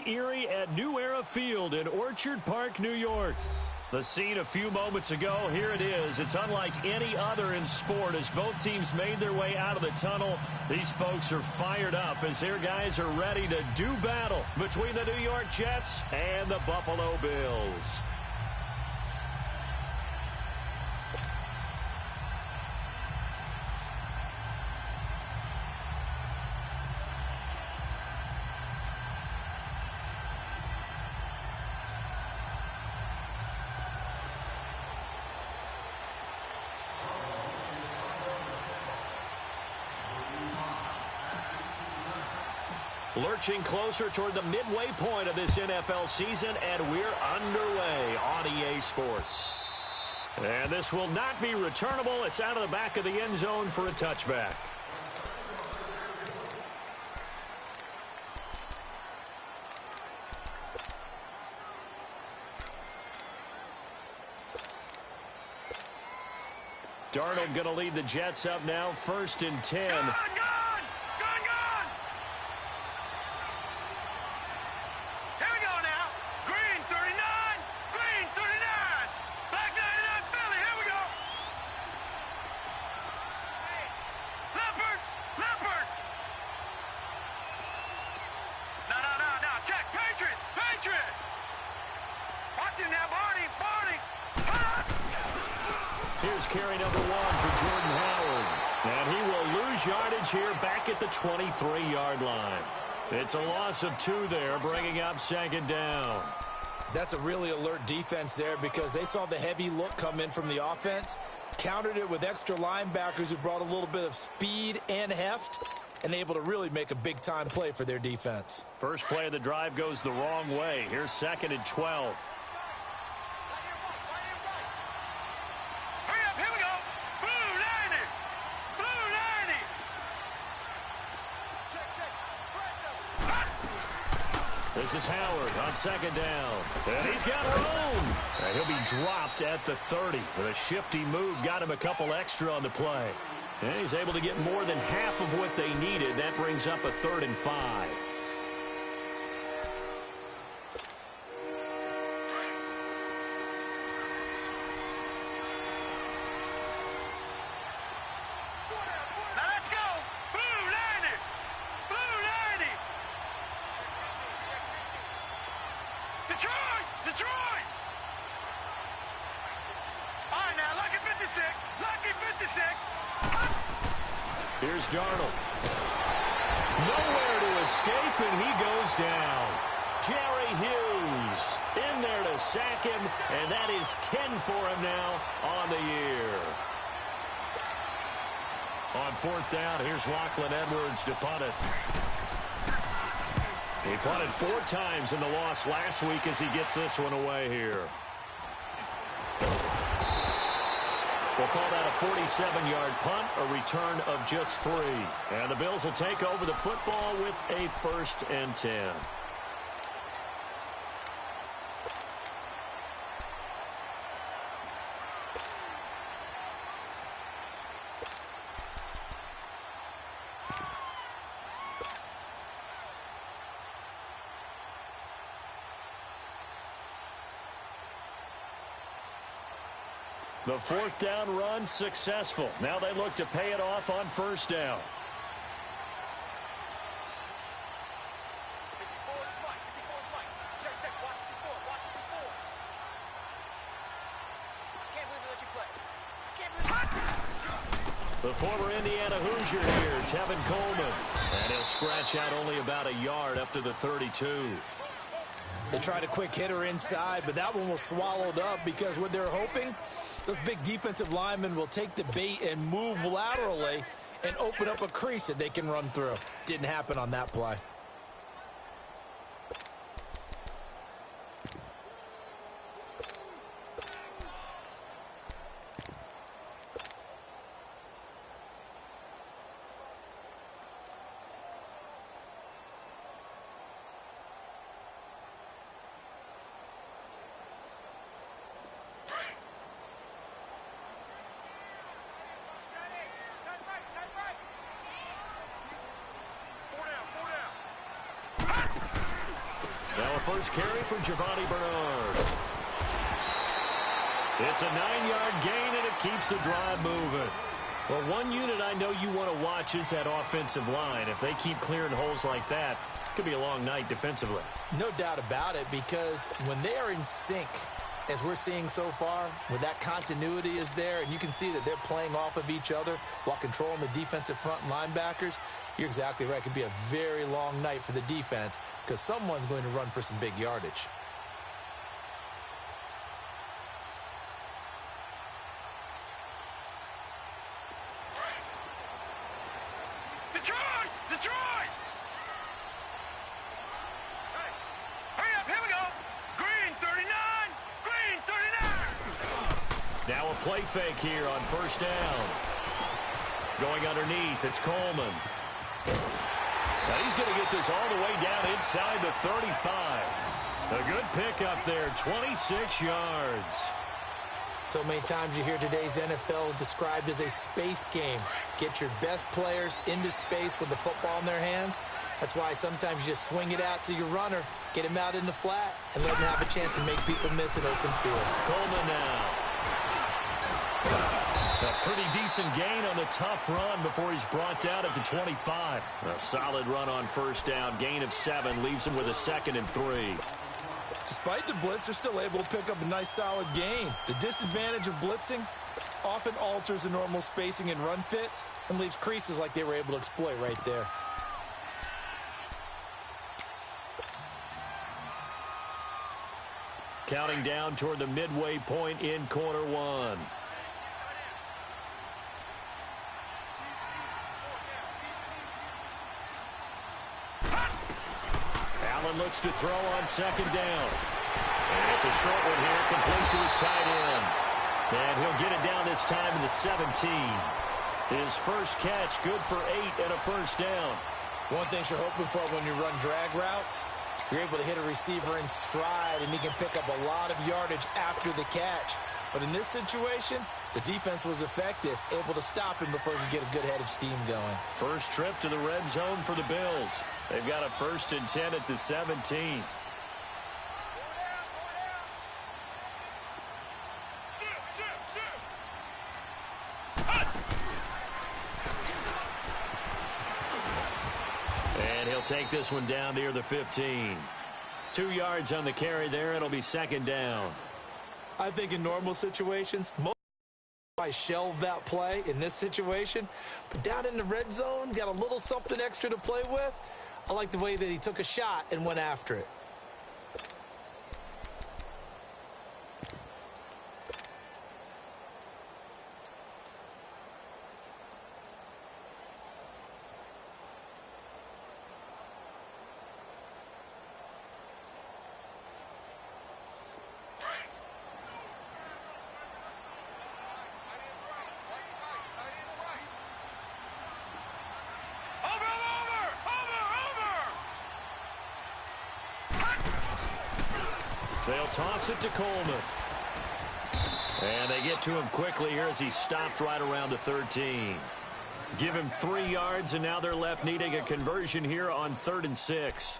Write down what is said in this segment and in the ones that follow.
Erie at New Era Field in Orchard Park, New York. The scene a few moments ago, here it is. It's unlike any other in sport as both teams made their way out of the tunnel. These folks are fired up as their guys are ready to do battle between the New York Jets and the Buffalo Bills. Lurching closer toward the midway point of this NFL season, and we're underway on EA Sports. And this will not be returnable. It's out of the back of the end zone for a touchback. Darnold going to lead the Jets up now, 1st and 10. Here's carry number 1 for Jordan Howard. And he will lose yardage here back at the 23-yard line. It's a loss of 2 there, bringing up 2nd down. That's a really alert defense there because they saw the heavy look come in from the offense, countered it with extra linebackers who brought a little bit of speed and heft, and able to really make a big-time play for their defense. First play of the drive goes the wrong way. Here's 2nd and 12. This is Howard on 2nd down. And he's got room. And he'll be dropped at the 30. With a shifty move, got him a couple extra on the play. And he's able to get more than half of what they needed. That brings up a 3rd and 5. Detroit! All right, now, lucky 56. Lucky 56. Here's Darnold. Nowhere to escape, and he goes down. Jerry Hughes in there to sack him, and that is 10 for him now on the year. On 4th down, here's Lachlan Edwards to punt it. He punted 4 times in the loss last week as he gets this one away here. We'll call that a 47-yard punt, a return of just 3. And the Bills will take over the football with a 1st and 10. The 4th down run successful. Now they look to pay it off on 1st down. The former Indiana Hoosier here, Tevin Coleman. And he'll scratch out only about a yard up to the 32. They tried a quick hitter inside, but that one was swallowed up because what they're hoping, those big defensive linemen will take the bait and move laterally and open up a crease that they can run through. Didn't happen on that play. Now a first carry for Giovanni Bernard. It's a 9-yard gain, and it keeps the drive moving. Well, one unit I know you want to watch is that offensive line. If they keep clearing holes like that, it could be a long night defensively. No doubt about it, because when they are in sync, as we're seeing so far, when that continuity is there, and you can see that they're playing off of each other while controlling the defensive front linebackers, you're exactly right. It could be a very long night for the defense because someone's going to run for some big yardage. Detroit! Detroit! Hey, hurry up, here we go. Green 39, green 39. Now a play fake here on first down. Going underneath, it's Coleman. Now he's going to get this all the way down inside the 35. A good pickup there, 26 yards. So many times you hear today's NFL described as a space game. Get your best players into space with the football in their hands. That's why sometimes you just swing it out to your runner, get him out in the flat, and let him have a chance to make people miss an open field. Coleman now. A pretty decent gain on the tough run before he's brought down at the 25. A solid run on first down. Gain of 7 leaves him with a 2nd and 3. Despite the blitz, they're still able to pick up a nice solid gain. The disadvantage of blitzing often alters the normal spacing and run fits and leaves creases like they were able to exploit right there. Counting down toward the midway point in quarter 1. Allen looks to throw on second down. And it's a short one here, complete to his tight end. And he'll get it down this time to the 17. His first catch, good for 8 and a first down. One thing you're hoping for when you run drag routes, you're able to hit a receiver in stride, and he can pick up a lot of yardage after the catch. But in this situation, the defense was effective, able to stop him before he could get a good head of steam going. First trip to the red zone for the Bills. They've got a 1st and 10 at the 17. And he'll take this one down near the 15. 2 yards on the carry there. It'll be 2nd down. I think in normal situations, most might shelve that play in this situation. But down in the red zone, got a little something extra to play with. I like the way that he took a shot and went after it. They'll toss it to Coleman. And they get to him quickly here as he stopped right around the 13. Give him 3 yards, and now they're left needing a conversion here on 3rd and 6.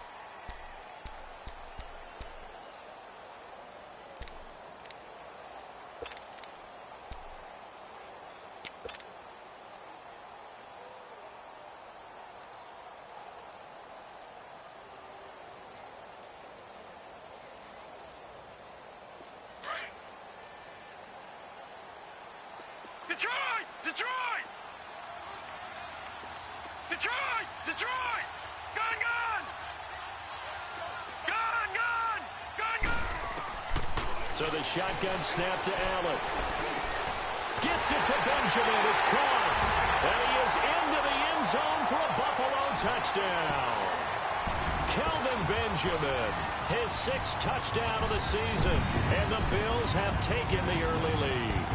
Detroit! Detroit! Detroit! Detroit! Gun, gun! Gun, gun! Gun, gun! So the shotgun snap to Allen. Gets it to Benjamin. It's caught. And he is into the end zone for a Buffalo touchdown. Kelvin Benjamin, his 6th touchdown of the season. And the Bills have taken the early lead.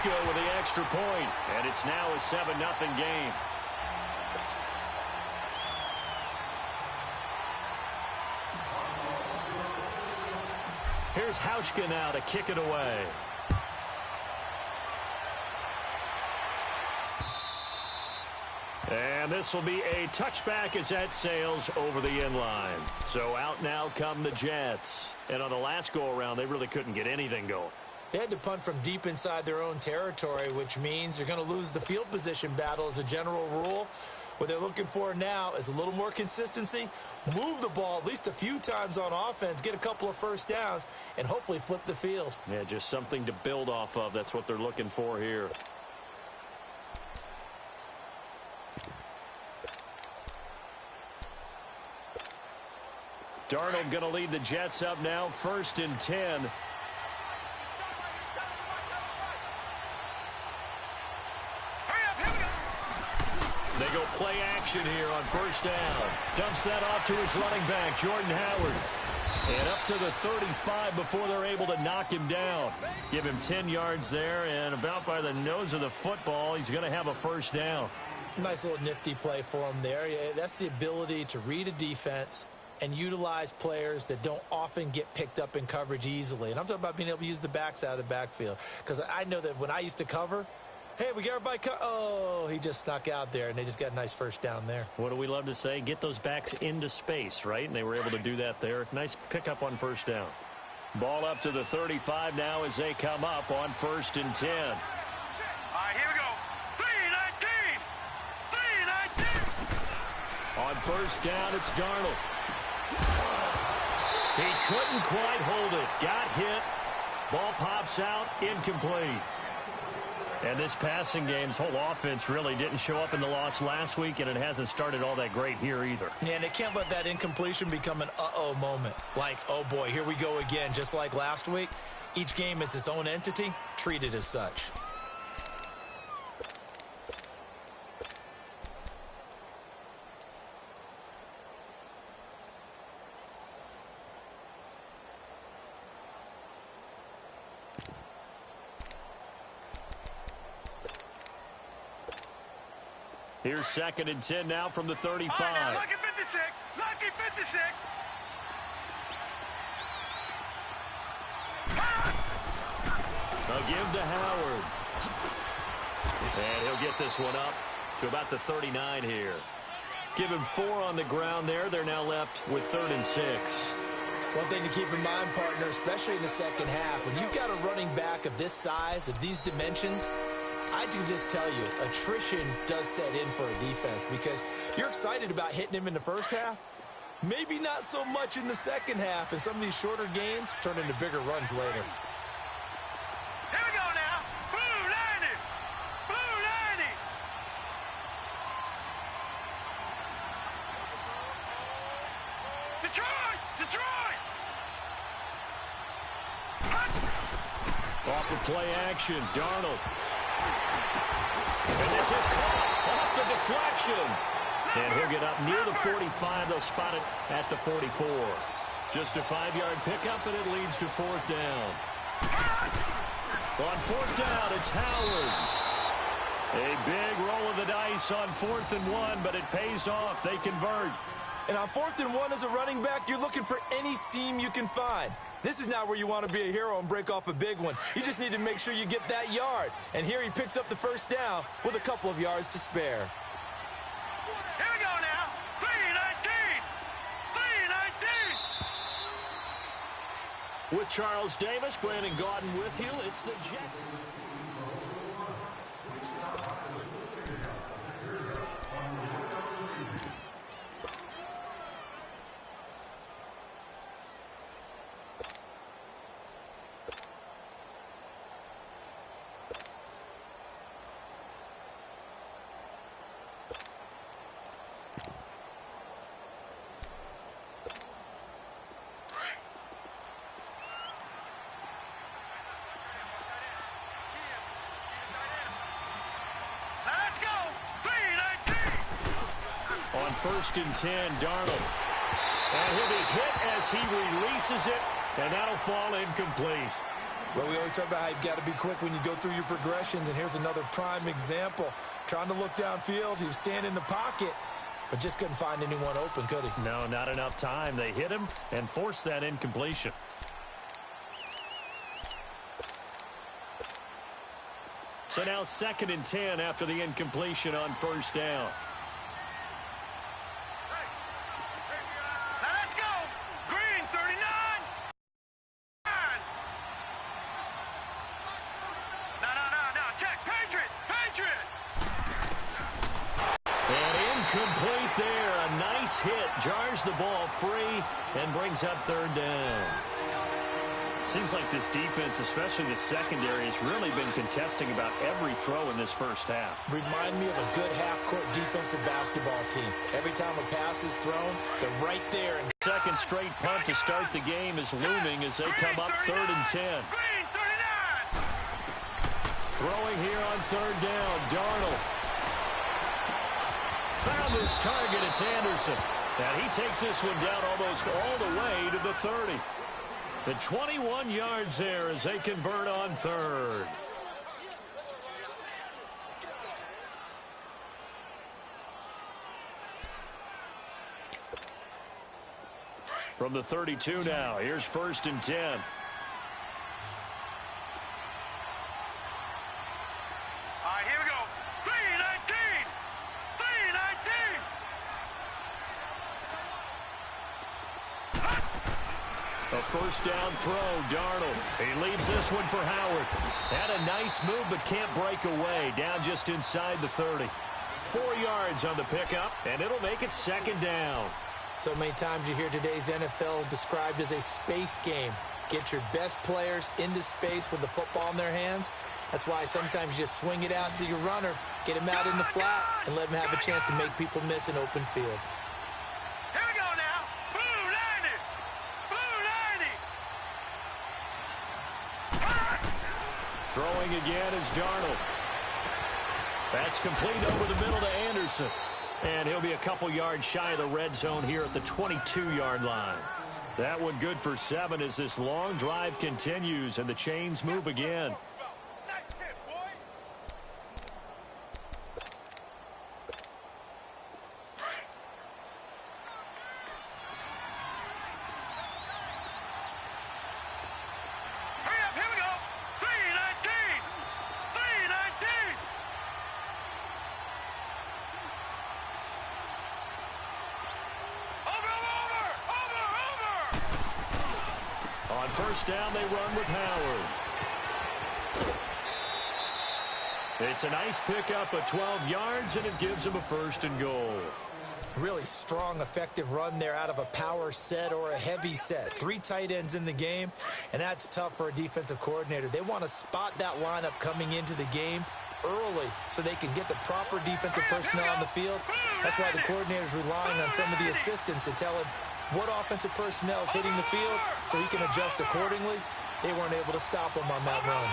With the extra point, and it's now a 7-0 game. Here's Hauschka now to kick it away. And this will be a touchback as that sails over the end line. So out now come the Jets. And on the last go-around, they really couldn't get anything going. They had to punt from deep inside their own territory, which means you're going to lose the field position battle as a general rule. What they're looking for now is a little more consistency, move the ball at least a few times on offense, get a couple of first downs, and hopefully flip the field. Yeah, just something to build off of. That's what they're looking for here. Darnold going to lead the Jets up now, 1st and 10. They go play action here on 1st down. Dumps that off to his running back, Jordan Howard. And up to the 35 before they're able to knock him down. Give him 10 yards there, and about by the nose of the football, he's going to have a 1st down. Nice little nifty play for him there. Yeah, that's the ability to read a defense and utilize players that don't often get picked up in coverage easily. And I'm talking about being able to use the backs out of the backfield. Because I know that when I used to cover, hey, we got everybody oh, he just snuck out there, and they just got a nice 1st down there. What do we love to say? Get those backs into space, right? And they were able to do that there. Nice pickup on 1st down. Ball up to the 35 now as they come up on 1st and 10. All right, here we go. 3-19. 3-19. On 1st down, it's Darnold. He couldn't quite hold it. Got hit. Ball pops out. Incomplete. And this passing game's whole offense really didn't show up in the loss last week, and it hasn't started all that great here either. Yeah, and they can't let that incompletion become an uh-oh moment. Like, oh boy, here we go again. Just like last week, each game is its own entity, treated as such. Here's 2nd and 10 now from the 35. All right, now, lucky 56. Lucky 56. They'll give to Howard. And he'll get this one up to about the 39 here. Give him 4 on the ground there. They're now left with 3rd and 6. One thing to keep in mind, partner, especially in the second half, when you've got a running back of this size, of these dimensions, I can just tell you, attrition does set in for a defense because you're excited about hitting him in the first half. Maybe not so much in the second half, and some of these shorter gains turn into bigger runs later. Here we go now. Blue 90. Blue 90. Detroit. Detroit. Off the play action, Darnold. And this is caught off the deflection. And he'll get up near the 45. They'll spot it at the 44. Just a 5-yard pickup, and it leads to 4th down. On 4th down, it's Howard. A big roll of the dice on 4th and 1, but it pays off. They convert. And on 4th and 1 as a running back, you're looking for any seam you can find. This is not where you want to be a hero and break off a big one. You just need to make sure you get that yard. And here he picks up the 1st down with a couple of yards to spare. Here we go now. 3-19. 3-19. With Charles Davis, Brandon Gaudin with you. It's the Jets. Let's go. 3-19. On 1st and 10, Darnold. And he'll be hit as he releases it, and that'll fall incomplete. Well, we always talk about how you've got to be quick when you go through your progressions, and here's another prime example. Trying to look downfield, he was standing in the pocket, but just couldn't find anyone open, could he? No, not enough time. They hit him and forced that incompletion. So now 2nd and 10 after the incompletion on 1st down. hit, jars the ball free, and brings up third down. Seems like this defense, especially the secondary, has really been contesting about every throw in this first half. Remind me of a good half-court defensive basketball team. Every time a pass is thrown, they're right there. And second straight punt to start the game is looming as they come up 3rd and 10. Throwing here on third down, Darnold. Found his target, it's Anderson. And he takes this one down almost all the way to the 30. The 21 yards there as they convert on third. From the 32 now, here's 1st and 10. All right, here we go. 3-19. 3-19. A first down throw, Darnold. He leaves this one for Howard. Had a nice move but can't break away. Down just inside the 30. 4 yards on the pickup, and it'll make it 2nd down. so many times you hear today's NFL described as a space game. Get your best players into space with the football in their hands. That's why sometimes you just swing it out to your runner, get him out in the flat, and let him have a chance to make people miss an open field. Here we go now. Blue 90. Blue 90. Throwing again is Darnold. That's complete over the middle to Anderson. And he'll be a couple yards shy of the red zone here at the 22-yard line. That one good for 7 as this long drive continues and the chains move again. Nice hit, boy. Hurry up, here we go. 3-19. 3-19. Over. On first down, they run with Howard. It's a nice pickup of 12 yards, and it gives them a 1st and goal. Really strong, effective run there out of a power set or a heavy set. 3 tight ends in the game, and that's tough for a defensive coordinator. They want to spot that lineup coming into the game early so they can get the proper defensive personnel on the field. That's why the coordinator is relying on some of the assistants to tell him what offensive personnel is hitting the field so he can adjust accordingly. They weren't able to stop him on that run.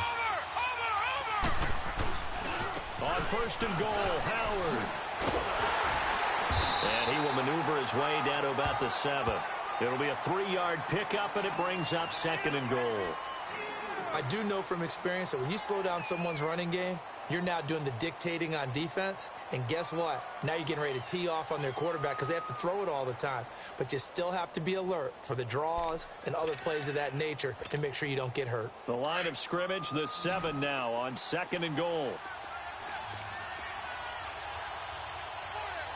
On 1st and goal, Howard. And he will maneuver his way down to about the 7. It'll be a 3-yard pickup, and it brings up 2nd and goal. I do know from experience that when you slow down someone's running game, you're now doing the dictating on defense. And guess what? Now you're getting ready to tee off on their quarterback because they have to throw it all the time. But you still have to be alert for the draws and other plays of that nature to make sure you don't get hurt. The line of scrimmage, the 7 now on 2nd and goal.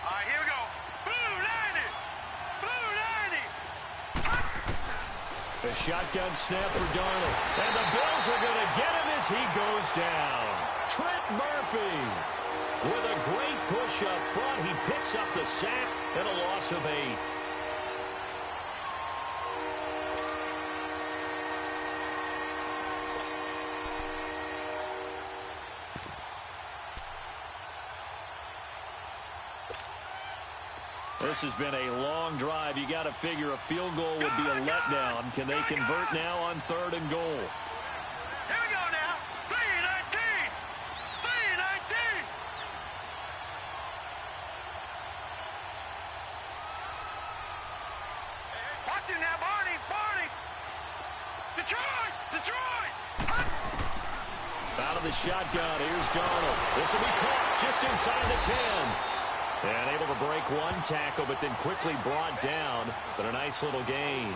All right, here we go. Blue 90. Blue 90. The shotgun snap for Darnold. And the Bills are going to get him as he goes down. Trent Murphy with a great push up front. He picks up the sack and a loss of 8. This has been a long drive. You got to figure a field goal would be a letdown. Can they convert now on 3rd and goal? Here we go now. 3-19. 3-19. Watch it now, Barney. Barney. Detroit. Detroit. Out of the shotgun, here's Darnold. This will be caught just inside the 10. And able to break one tackle, but then quickly brought down. But a nice little gain.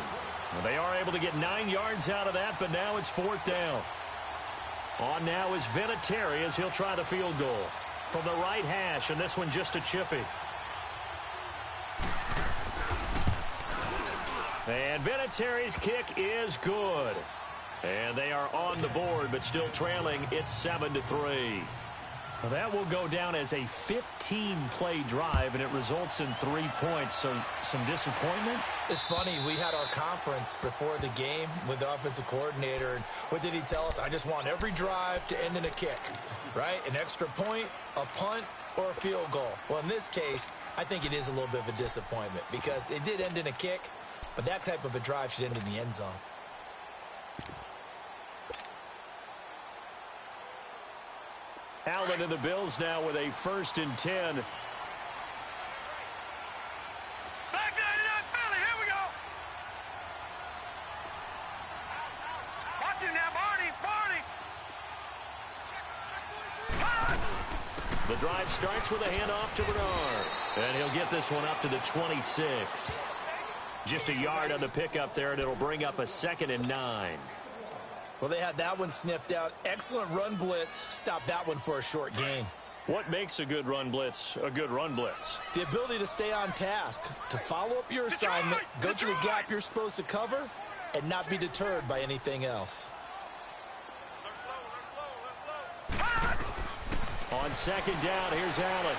Well, they are able to get 9 yards out of that, but now it's 4th down. On now is Vinatieri as he'll try the field goal. From the right hash, and this one just a chippy. And Vinatieri's kick is good. And they are on the board, but still trailing. It's 7-3. Well, that will go down as a 15-play drive, and it results in 3 points. So some disappointment? It's funny. We had our conference before the game with the offensive coordinator, and what did he tell us? I just want every drive to end in a kick, right? An extra point, a punt, or a field goal. Well, in this case, I think it is a little bit of a disappointment because it did end in a kick, but that type of a drive should end in the end zone. Allen and the Bills now with a 1st and 10. Back 99 Philly, here we go. Watch it now, Barney. The drive starts with a handoff to Bernard. And he'll get this one up to the 26. Just a yard on the pickup there, and it'll bring up a 2nd and 9. Well, they had that one sniffed out. Excellent run blitz. Stop that one for a short gain. What makes a good run blitz a good run blitz? The ability to stay on task, to follow up your assignment, go to the gap you're supposed to cover, and not be deterred by anything else. On 2nd down, here's Allen.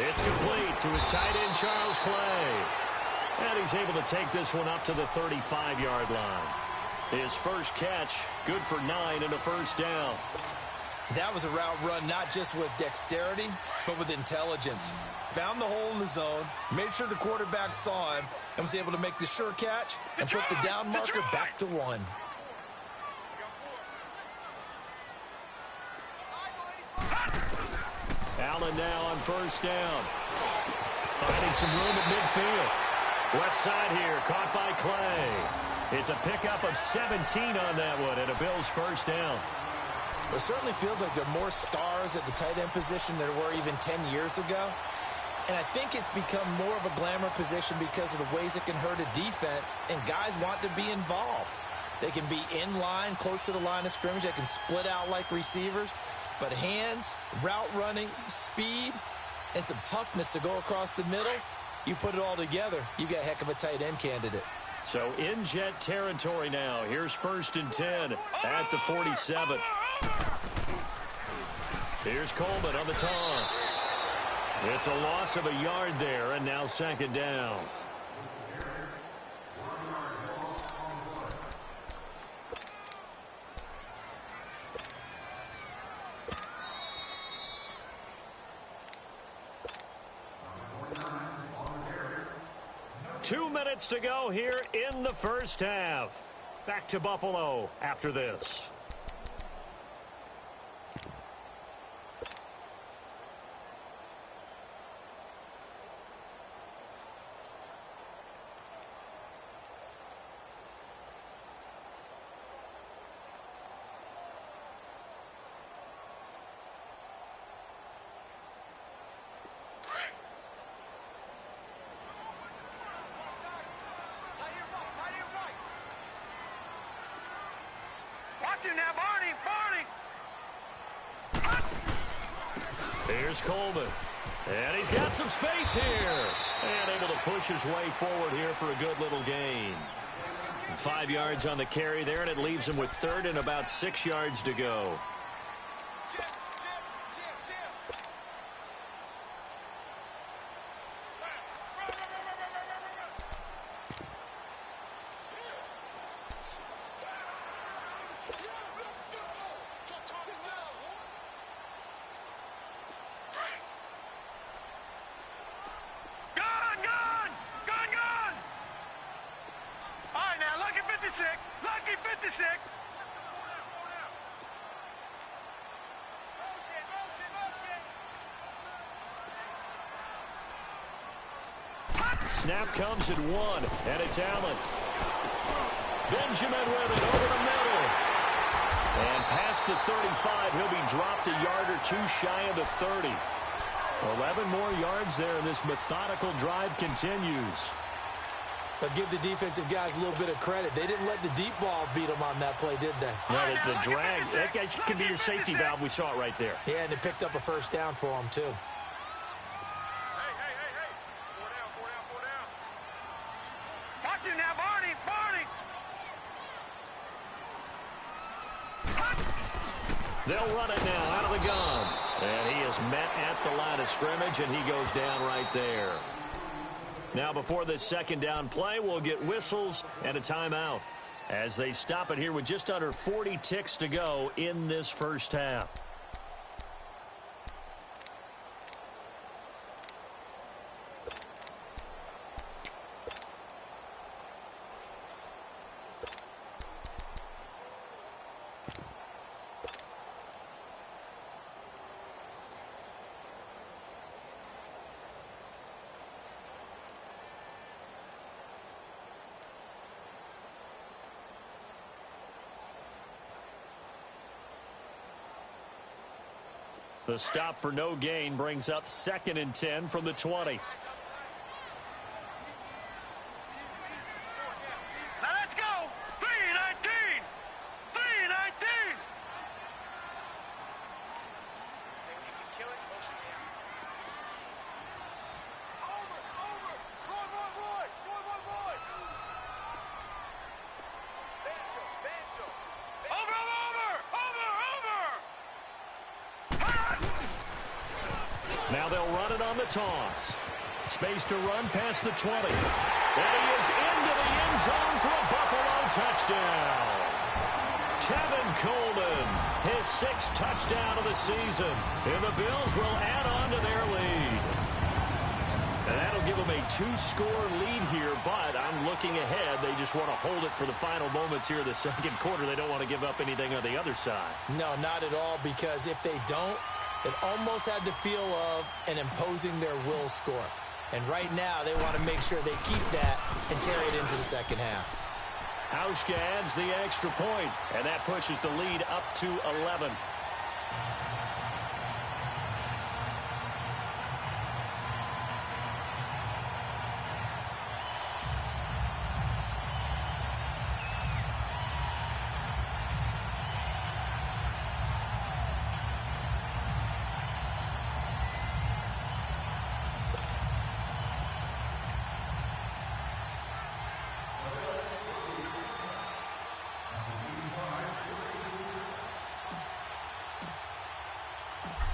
It's complete to his tight end, Charles Clay. And he's able to take this one up to the 35-yard line. His first catch, good for 9 and a 1st down. That was a route run not just with dexterity, but with intelligence. Found the hole in the zone, made sure the quarterback saw him, and was able to make the sure catch and put the down marker back to 1. Allen now on 1st down. Finding some room at midfield. Left side here, caught by Clay. It's a pickup of 17 on that one, and a Bills 1st down. It certainly feels like there are more stars at the tight end position than there were even 10 years ago. And I think it's become more of a glamour position because of the ways it can hurt a defense, and guys want to be involved. They can be in line, close to the line of scrimmage. They can split out like receivers. But hands, route running, speed, and some toughness to go across the middle, you put it all together, you got a heck of a tight end candidate. So in jet territory now. Here's 1st and 10 at the 47. Here's Coleman on the toss. It's a loss of a yard there, and now 2nd down. Two minutes to go here in the 1st half. Back to Buffalo after this. Now, Barney. Here's Coleman. And he's got some space here. And able to push his way forward here for a good little gain. 5 yards on the carry there, and it leaves him with 3rd and about 6 yards to go. Lucky 56. Snap comes at 1, and it's Allen. Benjamin with it over the middle. And past the 35, he'll be dropped a yard or 2 shy of the 30. 11 more yards there, and this methodical drive continues. But give the defensive guys a little bit of credit. They didn't let the deep ball beat them on that play, did they? No, the drag, that guy could be your safety valve. We saw it right there. Yeah, and it picked up a 1st down for them, too. Watch it now, Barney. They'll run it now out of the gun. And he is met at the line of scrimmage, and he goes down right there. Now, before this second down play, we'll get whistles and a timeout as they stop it here with just under 40 ticks to go in this first half. The stop for no gain brings up 2nd and 10 from the 20. Now let's go. 3-19. 3-19. Kill it. Motion down. Over. Roy. Banjo. Over. Now they'll run it on the toss. Space to run past the 20. And he is into the end zone for a Buffalo touchdown. Tevin Coleman, his 6th touchdown of the season. And the Bills will add on to their lead. And that'll give them a 2-score lead here, but I'm looking ahead. They just want to hold it for the final moments here in the second quarter. They don't want to give up anything on the other side. No, not at all, because if they don't, it almost had the feel of an imposing their will score. And right now, they want to make sure they keep that and carry it into the second half. Hauschka adds the extra point, and that pushes the lead up to 11.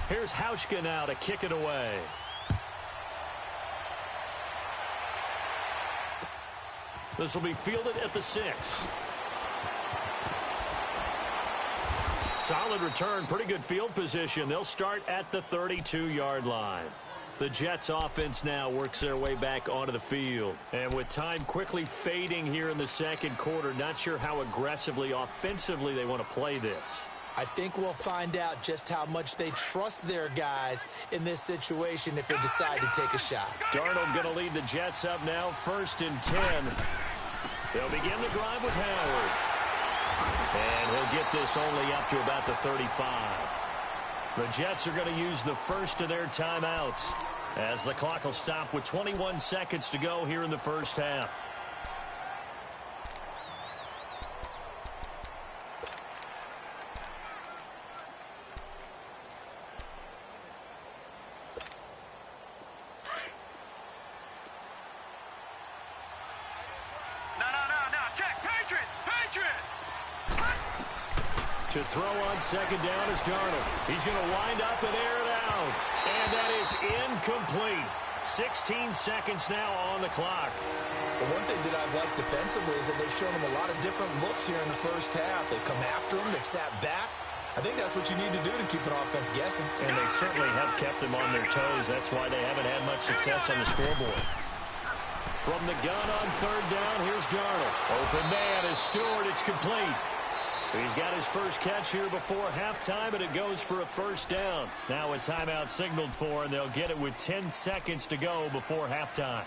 Here's Hauschka now to kick it away. This will be fielded at the 6. Solid return, pretty good field position. They'll start at the 32-yard line. The Jets offense now works their way back onto the field. And with time quickly fading here in the second quarter, not sure how aggressively, offensively they want to play this. I think we'll find out just how much they trust their guys in this situation if they decide to take a shot. Darnold going to lead the Jets up now, 1st and 10. They'll begin the drive with Howard. And he'll get this only up to about the 35. The Jets are going to use the first of their timeouts as the clock will stop with 21 seconds to go here in the first half. To throw on second down is Darnold. He's going to wind up and air it out. And that is incomplete. 16 seconds now on the clock. The one thing that I've liked defensively is that they've shown him a lot of different looks here in the first half. They've come after him. They've sat back. I think that's what you need to do to keep an offense guessing. And they certainly have kept them on their toes. That's why they haven't had much success on the scoreboard. From the gun on third down, here's Darnold. Open man is Stewart. It's complete. He's got his first catch here before halftime, and it goes for a first down. Now a timeout signaled for, and they'll get it with 10 seconds to go before halftime.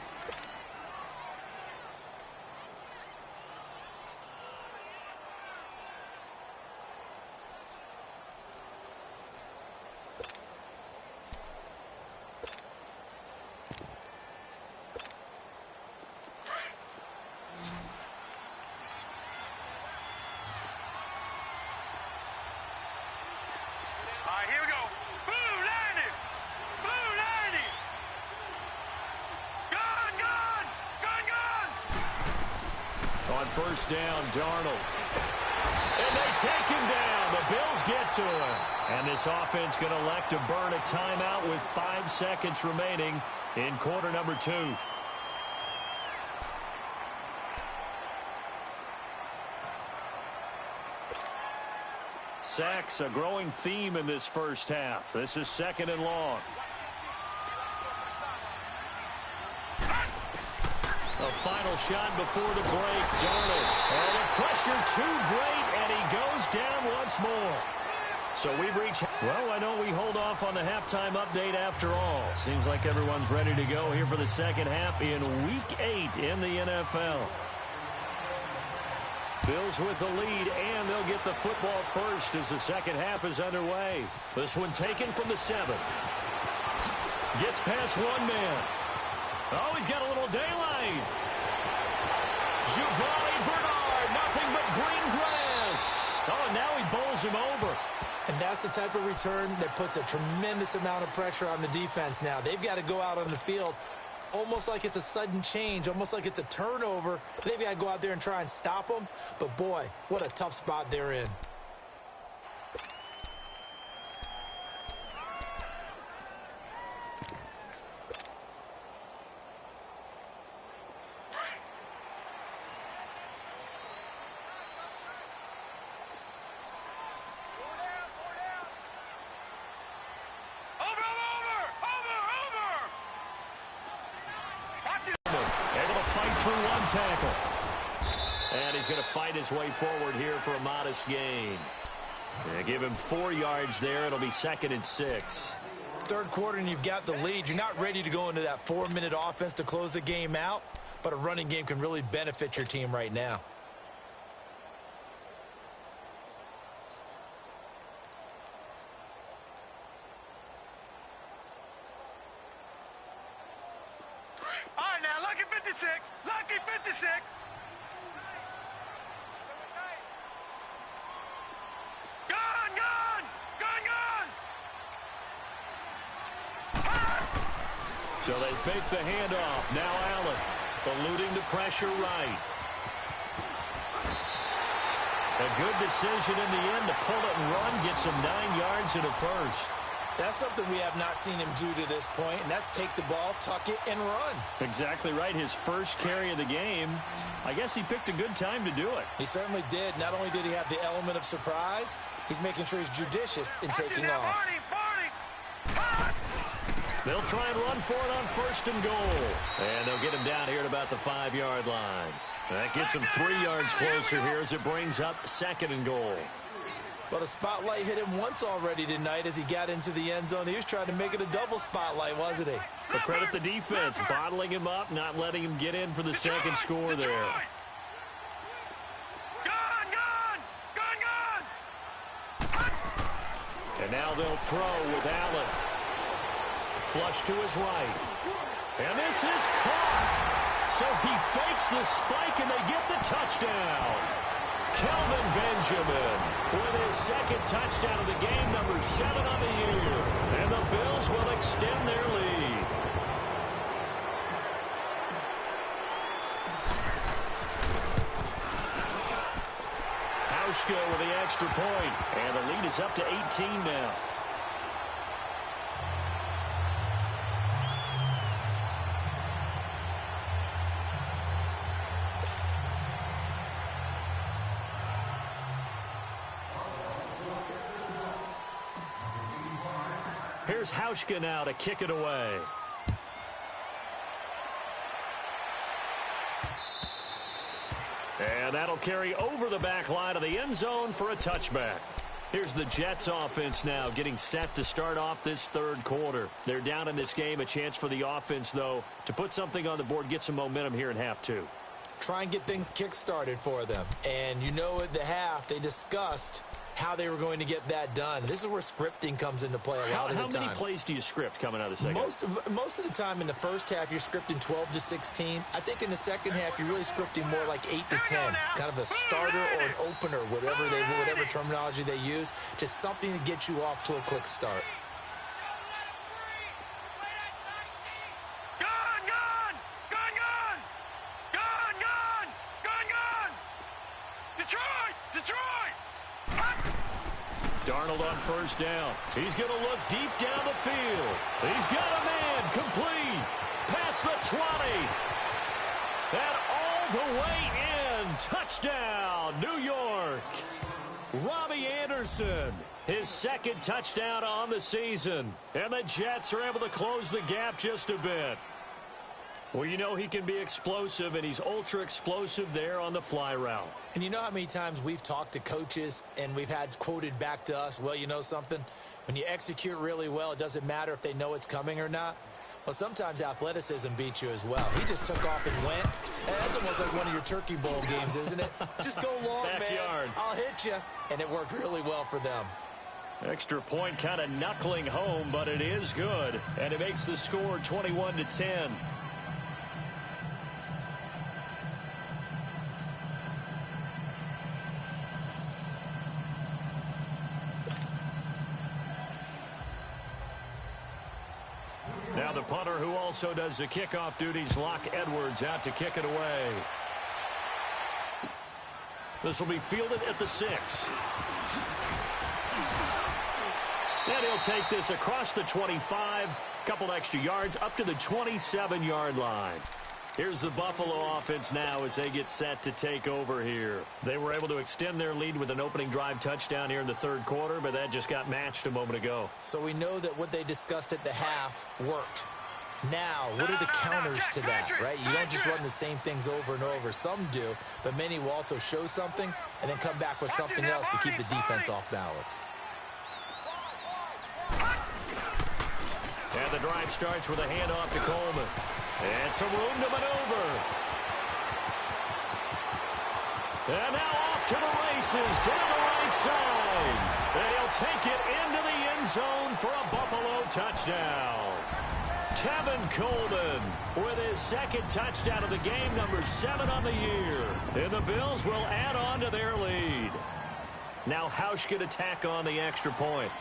Here we go. Blue 90. Blue 90. Gun. On first down, Darnold. And they take him down. The Bills get to him. And this offense going to elect to burn a timeout with 5 seconds remaining in quarter number 2. Sacks, a growing theme in this first half. This is 2nd and long. A final shot before the break. Darnold. Oh, the pressure too great, and he goes down once more. So we've reached... Well, why don't we hold off on the halftime update after all? Seems like everyone's ready to go here for the second half in Week 8 in the NFL. Bills with the lead, and they'll get the football first as the second half is underway. This one taken from the 7. Gets past one man. Oh, he's got a little daylight. Giovanni Bernard, nothing but green grass. Oh, and now he bowls him over. And that's the type of return that puts a tremendous amount of pressure on the defense now. They've got to go out on the field almost like it's a sudden change, almost like it's a turnover. They've got to go out there and try and stop them. But, boy, what a tough spot they're in. Tackle. And he's going to fight his way forward here for a modest gain. Yeah, give him 4 yards there. It'll be 2nd and 6. Third quarter and you've got the lead. You're not ready to go into that 4-minute offense to close the game out, but a running game can really benefit your team right now. All right, now, lucky 56. Lucky 56. Gun, gun, gun, gun. So they fake the handoff. Now Allen eluding the pressure right. A good decision in the end to pull it and run. Gets him 9 yards and a first. That's something we have not seen him do to this point, and that's take the ball, tuck it, and run. Exactly right. His first carry of the game. I guess he picked a good time to do it. He certainly did. Not only did he have the element of surprise, he's making sure he's judicious in taking off. They'll try and run for it on 1st and goal. And they'll get him down here at about the 5-yard line. That gets him 3 yards closer here as it brings up 2nd and goal. Well, the spotlight hit him once already tonight as he got into the end zone. He was trying to make it a double spotlight, wasn't he? But credit the defense, bottling him up, not letting him get in for the second score there. Gun, gun, gun, gun. And now they'll throw with Allen. Flush to his right. And this is caught. So he fakes the spike, and they get the touchdown. Kelvin Benjamin with his 2nd touchdown of the game, number 7 on the year. And the Bills will extend their lead. Hauschka with the extra point. And the lead is up to 18 now. Here's Hauschka now to kick it away. And that'll carry over the back line of the end zone for a touchback. Here's the Jets offense now getting set to start off this 3rd quarter. They're down in this game. A chance for the offense, though, to put something on the board, get some momentum here in half 2. Try and get things kick-started for them. And you know at the half, they discussed how they were going to get that done. This is where scripting comes into play a lot of the time. How many plays do you script coming out of the second? Most of the time in the first half, you're scripting 12 to 16. I think in the second half, you're really scripting more like 8 to 10. Kind of a starter or an opener, whatever terminology they use. Just something to get you off to a quick start. Detroit! Detroit! Darnold on first down. He's going to look deep down the field. He's got a man complete. Past the 20. And all the way in. Touchdown, New York. Robbie Anderson, his second touchdown on the season. And the Jets are able to close the gap just a bit. Well, you know he can be explosive, and he's ultra explosive there on the fly route. And you know how many times we've talked to coaches and we've had quoted back to us, well, you know something? When you execute really well, it doesn't matter if they know it's coming or not. Well, sometimes athleticism beats you as well. He just took off and went. That's almost like one of your Turkey Bowl games, isn't it? Just go long, Backyard. man. I'll hit you. And it worked really well for them. Extra point kind of knuckling home, but it is good. And it makes the score 21-10. Now the punter, who also does the kickoff duties, Locke Edwards, out to kick it away. This will be fielded at the 6. And he'll take this across the 25, couple extra yards, up to the 27-yard line. Here's the Buffalo offense now as they get set to take over here. They were able to extend their lead with an opening drive touchdown here in the third quarter, but that just got matched a moment ago. So we know that what they discussed at the half worked. Now, what are the counters to that, right? You don't just run the same things over and over. Some do, but many will also show something and then come back with something else to keep the defense off balance. And the drive starts with a handoff to Coleman. And some room to maneuver. And now off to the races down the right side. And he'll take it into the end zone for a Buffalo touchdown. Tevin Coleman with his second touchdown of the game, number 7 on the year. And the Bills will add on to their lead. Now Hauschka to tack on the extra point.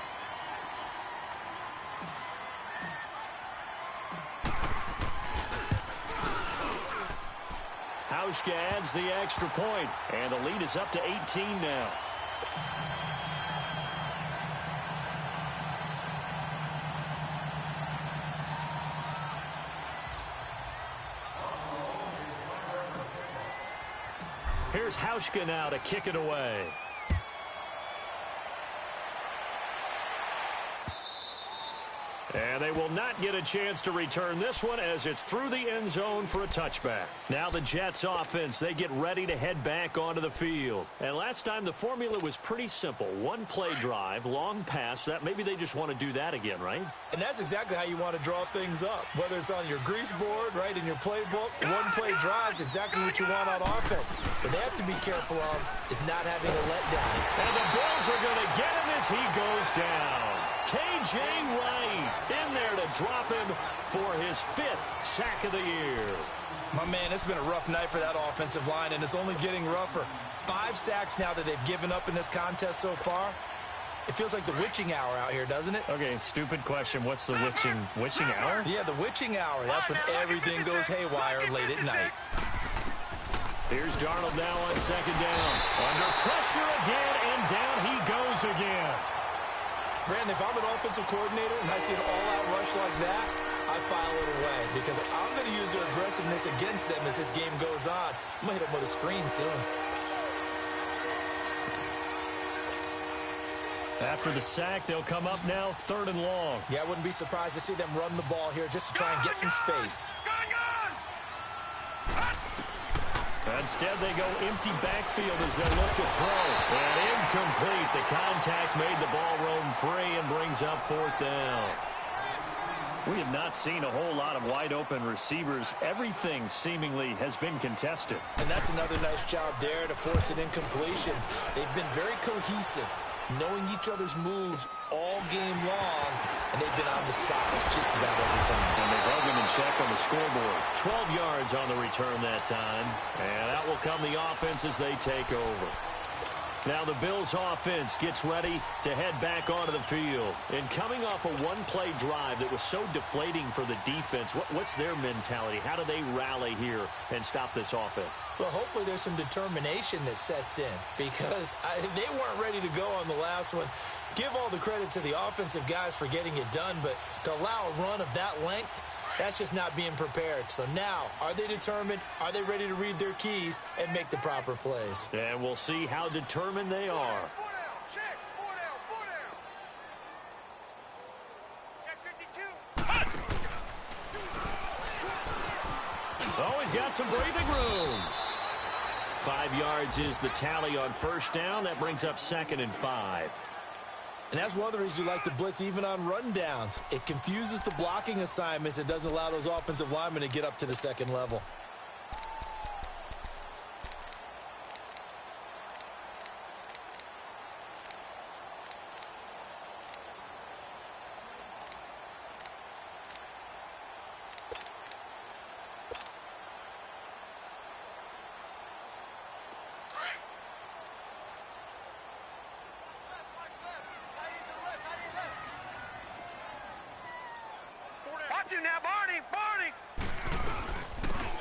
Hauschka adds the extra point, and the lead is up to 18 now. Here's Hauschka now to kick it away. And they will not get a chance to return this one as it's through the end zone for a touchback. Now the Jets offense, they get ready to head back onto the field. And last time the formula was pretty simple. One play drive, long pass. That maybe they just want to do that again, right? And that's exactly how you want to draw things up. Whether it's on your grease board, right, in your playbook, one play drive is exactly what you want on offense. What they have to be careful of is not having a letdown. And the Bills are going to get him as he goes down. K.J. Wright in there to drop him for his 5th sack of the year. My man, it's been a rough night for that offensive line, and it's only getting rougher. 5 sacks now that they've given up in this contest so far. It feels like the witching hour out here, doesn't it? Okay, stupid question. What's the witching hour? Yeah, the witching hour. That's when everything goes haywire late at night. Here's Darnold now on second down. Under pressure again, and down he goes again. Brandon, if I'm an offensive coordinator and I see an all-out rush like that, I file it away because I'm going to use their aggressiveness against them as this game goes on. I'm going to hit them with a screen soon. After the sack, they'll come up now 3rd and long. Yeah, I wouldn't be surprised to see them run the ball here just to try and get some space. Instead, they go empty backfield as they look to throw. And incomplete. The contact made the ball roam free and brings up 4th down. We have not seen a whole lot of wide-open receivers. Everything seemingly has been contested. And that's another nice job there to force an incompletion. They've been very cohesive, knowing each other's moves all game long, and they've been on the spot just about every time. And they've held them in check on the scoreboard. 12 yards on the return that time. And out will come the offense as they take over. Now the Bills offense gets ready to head back onto the field. And coming off a one-play drive that was so deflating for the defense, what's their mentality? How do they rally here and stop this offense? Well, hopefully there's some determination that sets in because they weren't ready to go on the last one. Give all the credit to the offensive guys for getting it done, but to allow a run of that length, that's just not being prepared. So now, are they determined? Are they ready to read their keys and make the proper plays? And we'll see how determined they are. Four down, check. Four down. Check 52. Oh, he's got some breathing room. 5 yards is the tally on first down. That brings up 2nd and 5. And that's one of the reasons you like to blitz even on rundowns. It confuses the blocking assignments. It doesn't allow those offensive linemen to get up to the second level. Watch him now, Barney.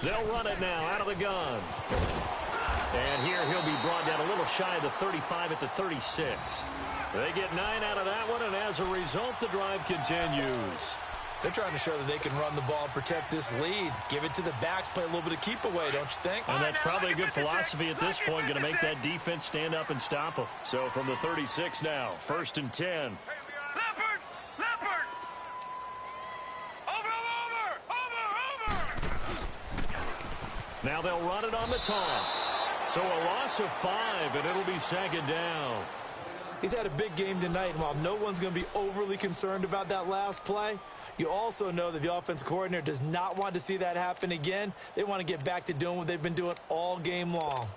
They'll run it now out of the gun. And here he'll be brought down a little shy of the 35 at the 36. They get 9 out of that one, and as a result, the drive continues. They're trying to show that they can run the ball and protect this lead. Give it to the backs, play a little bit of keep away, don't you think? And that's probably a good philosophy at this point, going to make that defense stand up and stop them. So from the 36 now, 1st and 10. Leopard. Over. Now they'll run it on the toss. So a loss of 5, and it'll be 2nd down. He's had a big game tonight, and while no one's going to be overly concerned about that last play, you also know that the offense coordinator does not want to see that happen again. They want to get back to doing what they've been doing all game long.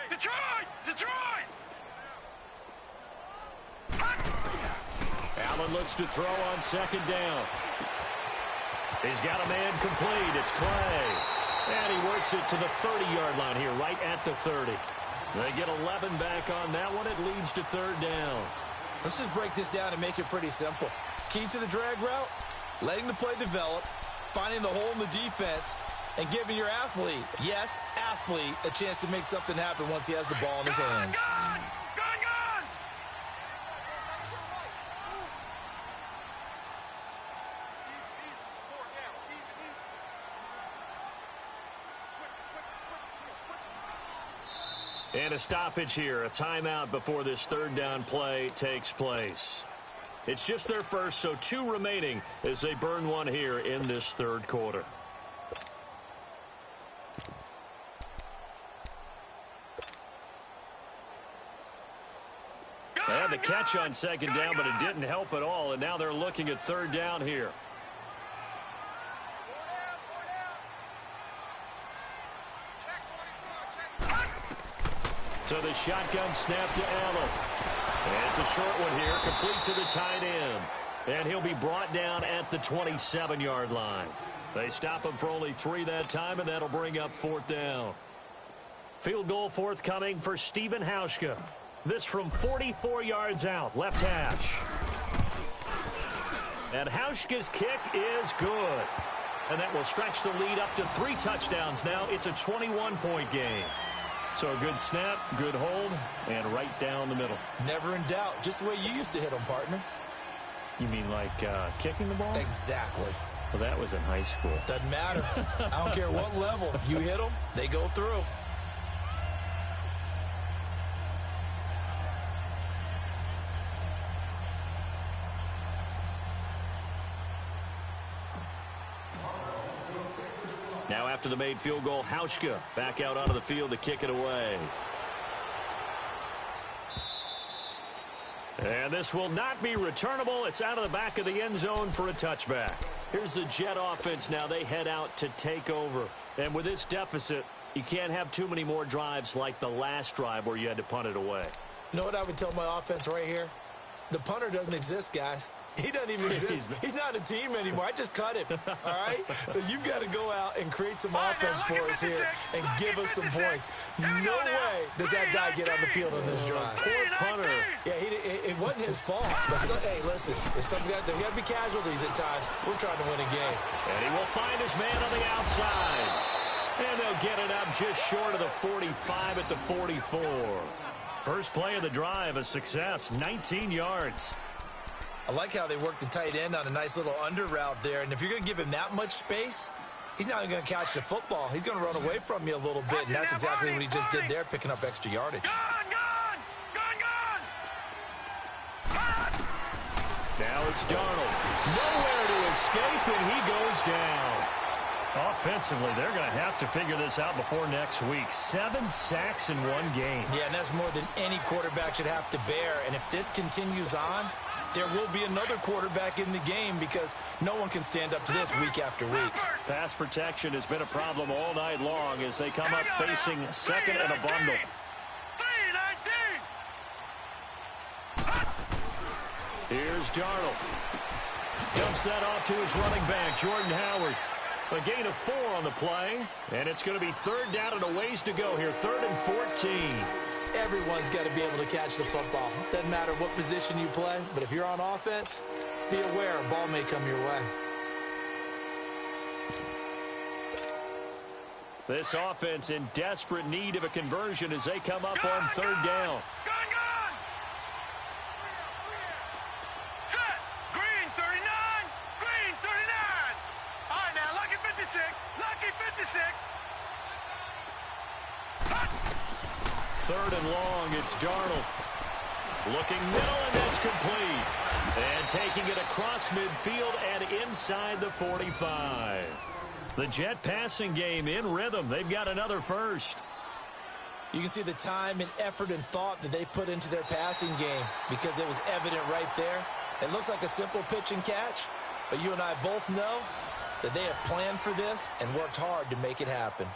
Detroit! Allen looks to throw on 2nd down. He's got a man complete. It's Clay. And he works it to the 30-yard line here, right at the 30. They get 11 back on that one. It leads to 3rd down. Let's just break this down and make it pretty simple. Key to the drag route, letting the play develop, finding the hole in the defense, and giving your athlete, yes, athlete, a chance to make something happen once he has the ball in his hands. Gun! And a stoppage here, a timeout before this 3rd down play takes place. It's just their first, so 2 remaining as they burn one here in this 3rd quarter. They had the catch on 2nd down, but it didn't help at all, and now they're looking at 3rd down here. So the shotgun snap to Allen. And it's a short one here, complete to the tight end. And he'll be brought down at the 27-yard line. They stop him for only 3 that time, and that'll bring up 4th down. Field goal forthcoming for Stephen Hauschka. This from 44 yards out, left hash. And Hauschka's kick is good. And that will stretch the lead up to 3 touchdowns now. It's a 21-point game. So a good snap, good hold, and right down the middle. Never in doubt. Just the way you used to hit them, partner. You mean like kicking the ball? Exactly. Well, that was in high school. Doesn't matter. I don't care what level. You hit them, they go through. Now after the made field goal, Hauschka back out onto the field to kick it away. And this will not be returnable. It's out of the back of the end zone for a touchback. Here's the Jet offense now. They head out to take over. And with this deficit, you can't have too many more drives like the last drive where you had to punt it away. You know what I would tell my offense right here? The punter doesn't exist, guys. He doesn't even exist. He's not a team anymore. I just cut him, all right? So you've got to go out and create some offense for us here and give us some points. No way does that guy get on the field on this drive. Poor punter. Yeah, it wasn't his fault. But hey, listen, there's there got to be casualties at times. We're trying to win a game. And he will find his man on the outside. And they'll get it up just short of the 45 at the 44. First play of the drive, a success, 19 yards. I like how they work the tight end on a nice little under route there. And if you're going to give him that much space, he's not going to catch the football. He's going to run away from you a little bit, and that's exactly what he just did there, picking up extra yardage. Now it's Darnold. Nowhere to escape, and he goes down. Offensively, they're going to have to figure this out before next week. 7 sacks in one game. Yeah, and that's more than any quarterback should have to bear. And if this continues on, there will be another quarterback in the game because no one can stand up to this week after week. Pass protection has been a problem all night long as they come up facing second and a bundle. Here's Darnold. Dumps that off to his running back, Jordan Howard. A gain of 4 on the play, and it's going to be third down and a ways to go here, 3rd and 14. Everyone's got to be able to catch the football. Doesn't matter what position you play, but if you're on offense, be aware a ball may come your way. This offense in desperate need of a conversion as they come up on third down. Set. Green 39. Green 39. All right, now, lucky 56. Lucky 56. Third and long, it's Darnold. Looking middle, and that's complete. And taking it across midfield and inside the 45. The Jet passing game in rhythm. They've got another first. You can see the time and effort and thought that they put into their passing game because it was evident right there. It looks like a simple pitch and catch, but you and I both know that they have planned for this and worked hard to make it happen.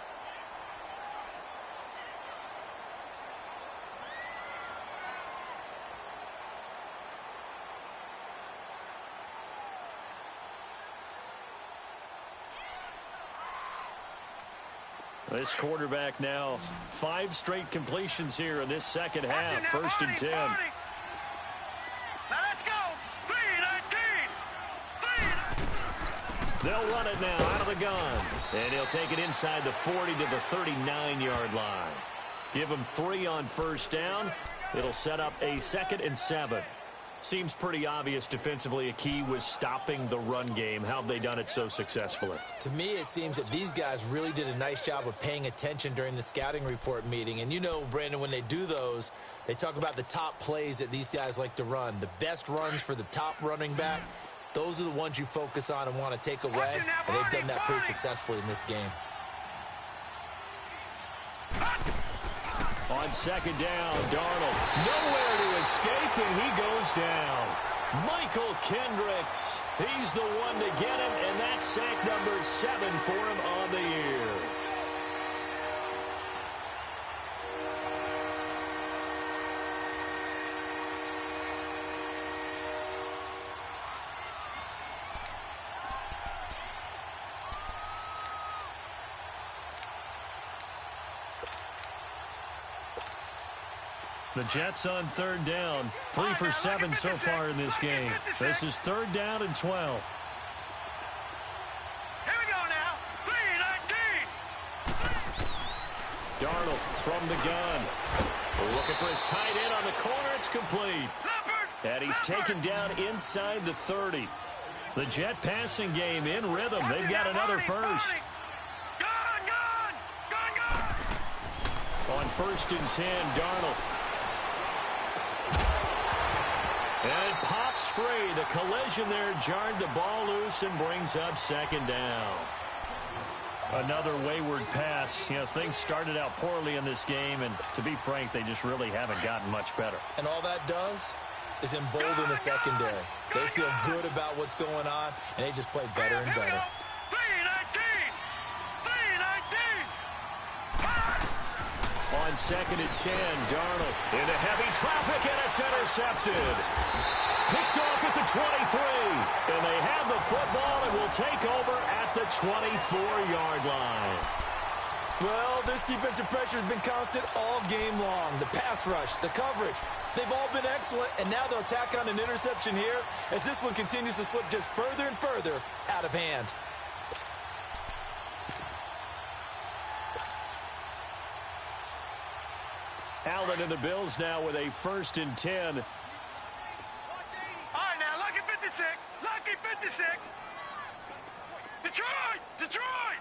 This quarterback now 5 straight completions here in this second half. 1st and 10. Now let's go. 3-19. They'll run it now out of the gun. And he'll take it inside the 40 to the 39-yard line. Give him 3 on first down. It'll set up a 2nd and 7. Seems pretty obvious defensively a key was stopping the run game. How have they done it so successfully? To me, it seems that these guys really did a nice job of paying attention during the scouting report meeting. And you know, Brandon, when they do those, they talk about the top plays that these guys like to run. The best runs for the top running back, those are the ones you focus on and want to take away. And they've done that pretty successfully in this game. On second down, Darnold. Nowhere to escape, and he goes down. Michael Kendricks. He's the one to get him, and that's sack number 7 for him on the year. The Jets on third down. 3 for 7 so far in this game. This is 3rd down and 12. Here we go now. 3-19. Darnold from the gun. Looking for his tight end on the corner. It's complete. And he's taken down inside the 30. The Jet passing game in rhythm. They've got another first. On 1st and 10, Darnold. And it pops free. The collision there jarred the ball loose and brings up 2nd down. Another wayward pass. You know, things started out poorly in this game, and to be frank, they just really haven't gotten much better. And all that does is embolden the secondary. They feel good about what's going on, and they just play better and better. 3-19. 3-19. On on 2nd and 10. Darnold into heavy traffic, and it's intercepted. Picked off at the 23. And they have the football and will take over at the 24-yard line. Well, this defensive pressure has been constant all game long. The pass rush, the coverage, they've all been excellent, and now they'll tack on an interception here as this one continues to slip just further and further out of hand. Allen and the Bills now with a 1st and 10. All right, now, lucky 56. Lucky 56. Detroit! Detroit!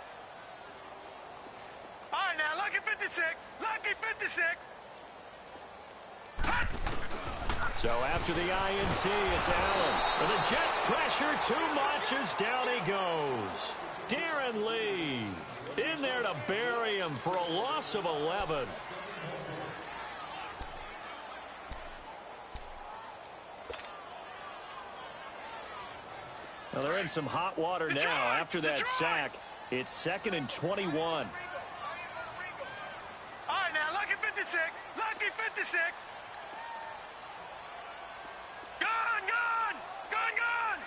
All right, now, lucky 56. Lucky 56. So after the INT, it's Allen. And the Jets pressure too much as down he goes. Darren Lee in there to bury him for a loss of 11. Well, they're in some hot water now after that sack. It's 2nd and 21. All right, now, lucky 56. Lucky 56. Gun, gun! Gun, gun!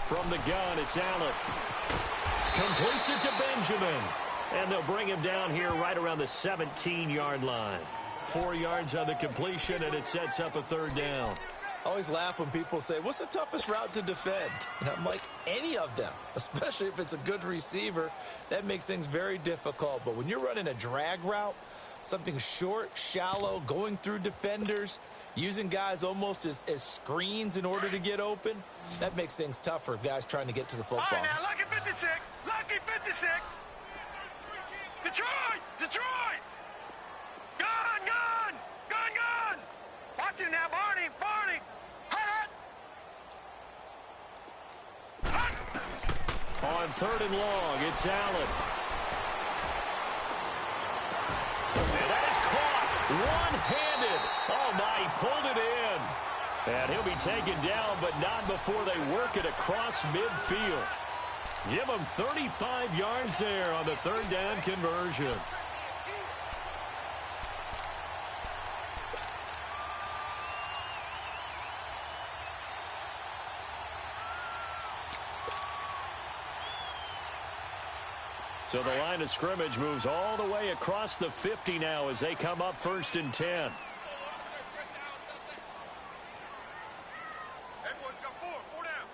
From the gun, it's Allen. Completes it to Benjamin. And they'll bring him down here right around the 17-yard line. 4 yards on the completion, and it sets up a 3rd down. I always laugh when people say, what's the toughest route to defend? And I'm like, any of them, especially if it's a good receiver. That makes things very difficult. But when you're running a drag route, something short, shallow, going through defenders, using guys almost as screens in order to get open, that makes things tougher, guys trying to get to the football. All right, now, lucky 56. Lucky 56. Detroit! Detroit! Gun, gun! Gun, gun! Watch it now, Barney! Barney! Hut! On 3rd and long, it's Allen. And that is caught one-handed. Oh, my, he pulled it in. And he'll be taken down, but not before they work it across midfield. Give him 35 yards there on the 3rd down conversion. So the line of scrimmage moves all the way across the 50 now as they come up 1st and 10. Everyone's got four down.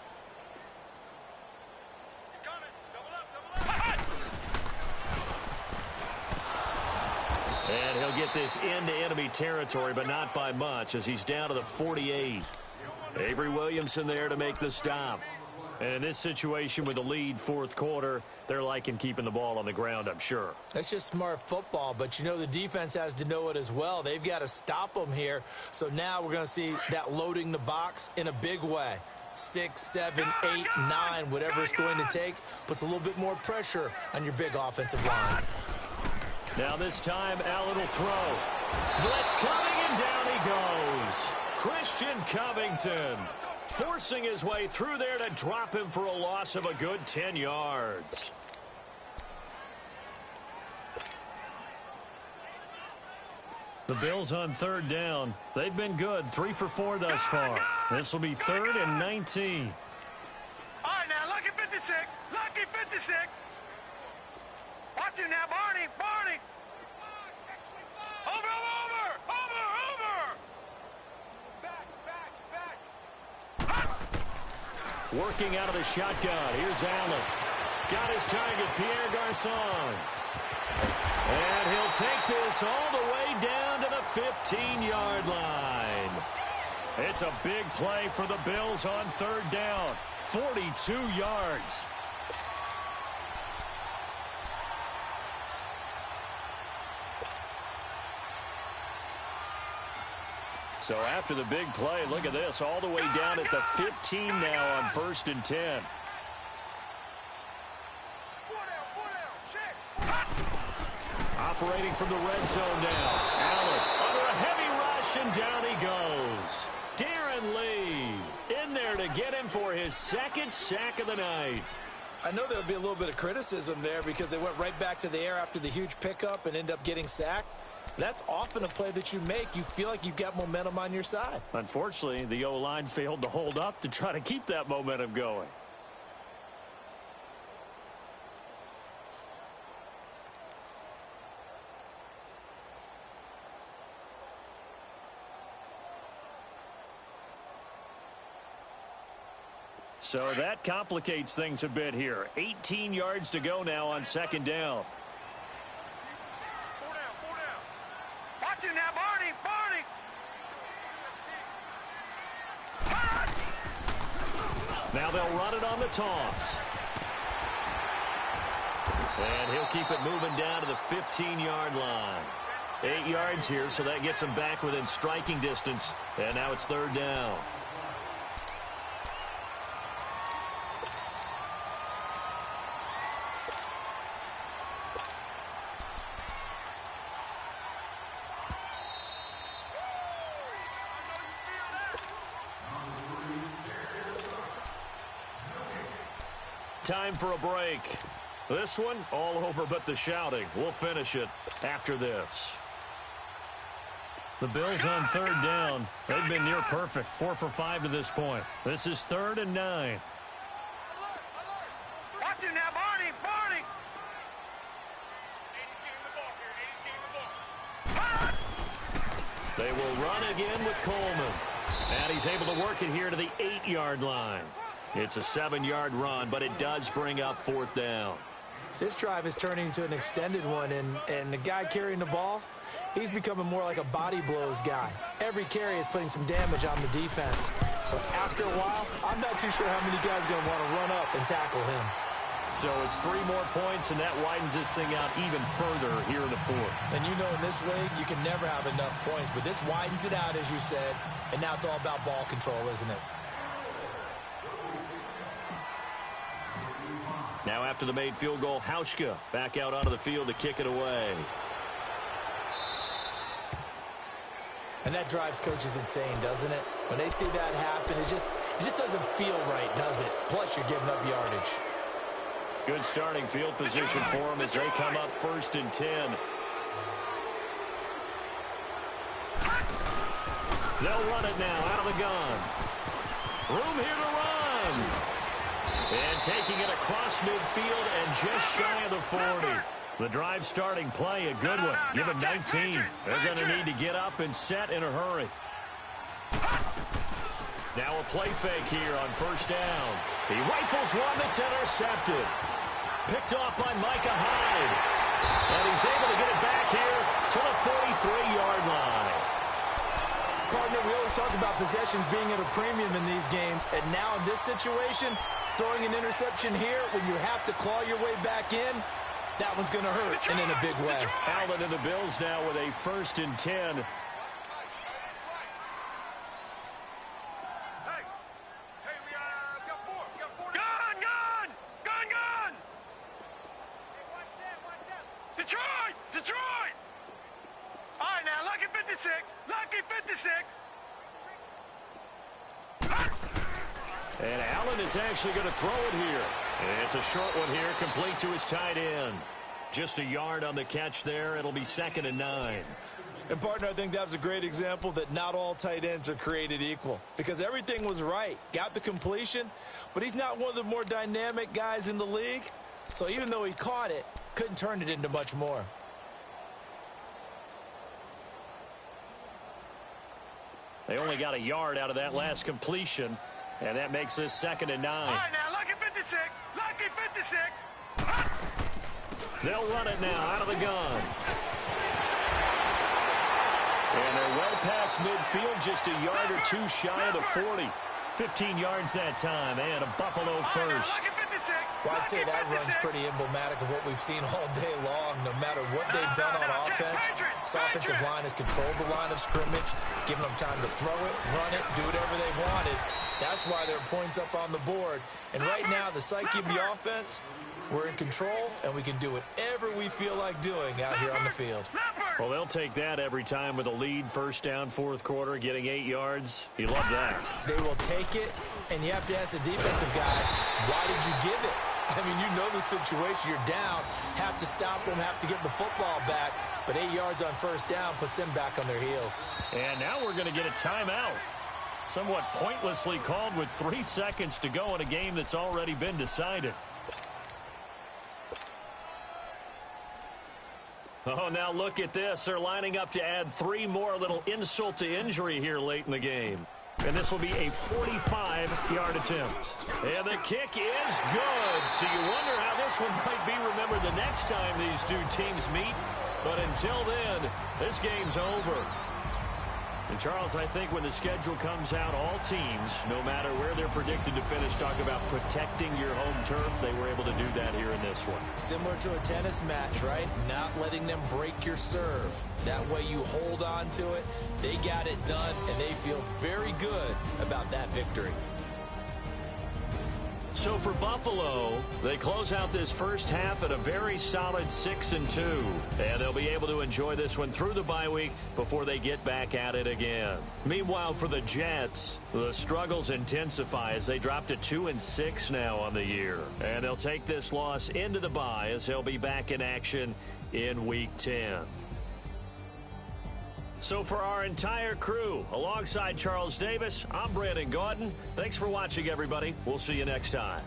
He's coming. Double up. And he'll get this into enemy territory, but not by much as he's down to the 48. Avery Williamson there to make the stop. And in this situation with the lead 4th quarter, they're liking keeping the ball on the ground, I'm sure. That's just smart football, but you know the defense has to know it as well. They've got to stop them here. So now we're going to see that loading the box in a big way. 6, 7, 8, 9, whatever it's going to take, puts a little bit more pressure on your big offensive line. Now this time, Allen will throw. Blitz coming, and down he goes. Christian Covington forcing his way through there to drop him for a loss of a good 10 yards. The Bills on 3rd down. They've been good, 3 for 4 thus far. This will be 3rd and 19. All right, now, lucky 56. Lucky 56. Watch him now, Barney. Barney. Over. Working out of the shotgun. Here's Allen. Got his target, Pierre Garçon. And he'll take this all the way down to the 15-yard line. It's a big play for the Bills on 3rd down. 42 yards. So after the big play, look at this, all the way down at the 15 now on 1st and 10. Operating from the red zone now. Allen under a heavy rush, and down he goes. Darren Lee in there to get him for his 2nd sack of the night. I know there'll be a little bit of criticism there because they went right back to the air after the huge pickup and end up getting sacked. That's often a play that you make. You feel like you've got momentum on your side. Unfortunately, the O-line failed to hold up to try to keep that momentum going. So that complicates things a bit here. 18 yards to go now on second down. Four down. Watch it now, Barney. Now they'll run it on the toss. And he'll keep it moving down to the 15-yard line. 8 yards here, so that gets him back within striking distance. And now it's third down. Time for a break. This one, all over but the shouting. We'll finish it after this. The Bills on third down. They've been near perfect. 4 for 5 to this point. This is 3rd and 9. Watch it now, Barney. They will run again with Coleman. And he's able to work it here to the 8-yard line. It's a 7-yard run, but it does bring up 4th down. This drive is turning into an extended one, and the guy carrying the ball, he's becoming more like a body blows guy. Every carry is putting some damage on the defense. So after a while, I'm not too sure how many guys are going to want to run up and tackle him. So it's 3 more points, and that widens this thing out even further here in the 4th. And you know in this league, you can never have enough points, but this widens it out, as you said, and now it's all about ball control, isn't it? Now after the made field goal, Hauschka back out onto the field to kick it away. And that drives coaches insane, doesn't it? When they see that happen, it just doesn't feel right, does it? Plus, you're giving up yardage. Good starting field position for them as they come up 1st and 10. They'll run it now out of the gun. Room here to run. And taking it across midfield and just shy of the 40. The drive starting play, a good one. Give it 19. They're going to need to get up and set in a hurry. Now a play fake here on 1st down. He rifles one that's intercepted. Picked off by Micah Hyde. And he's able to get it back here to the 43-yard line. Partner, we always talk about possessions being at a premium in these games. And now in this situation, throwing an interception here when you have to claw your way back in, that one's going to hurt, and in a big way. Allen and the Bills now with a 1st and 10. Detroit! All right, now, lucky 56. Lucky 56. And Allen is actually going to throw it here. It's a short one here, complete to his tight end. Just a yard on the catch there. It'll be 2nd and 9. And, partner, I think that was a great example that not all tight ends are created equal. Because everything was right. Got the completion, but he's not one of the more dynamic guys in the league. So even though he caught it, couldn't turn it into much more. They only got a yard out of that last completion, and that makes this 2nd and 9. All right, now, lucky 56. Lucky 56. They'll run it now out of the gun. And they're well past midfield, just a yard or two shy of the 40. 15 yards that time, and a Buffalo first. Well, I'd say that run's pretty emblematic of what we've seen all day long. No matter what they've done on offense, this offensive line has controlled the line of scrimmage, given them time to throw it, run it, do whatever they wanted. That's why there are points up on the board. And right now, the psyche of the offense, we're in control, and we can do whatever we feel like doing out here on the field. Well, they'll take that every time with a lead, 1st down, 4th quarter, getting 8 yards. You love that. They will take it, and you have to ask the defensive guys, why did you give it? I mean, you know the situation. You're down, have to stop them, have to get the football back. But 8 yards on first down puts them back on their heels. And now we're going to get a timeout. Somewhat pointlessly called with 3 seconds to go in a game that's already been decided. Oh, now look at this. They're lining up to add 3 more, a little insult to injury here late in the game. And this will be a 45-yard attempt. And the kick is good. So you wonder how this one might be remembered the next time these two teams meet. But until then, this game's over. And, Charles, I think when the schedule comes out, all teams, no matter where they're predicted to finish, talk about protecting your home turf. They were able to do that here in this one. Similar to a tennis match, right? Not letting them break your serve. That way you hold on to it. They got it done, and they feel very good about that victory. So for Buffalo, they close out this first half at a very solid 6-2. And they'll be able to enjoy this one through the bye week before they get back at it again. Meanwhile, for the Jets, the struggles intensify as they drop to 2-6 now on the year. And they'll take this loss into the bye as they'll be back in action in Week 10. So for our entire crew, alongside Charles Davis, I'm Brandon Gaudin. Thanks for watching, everybody. We'll see you next time.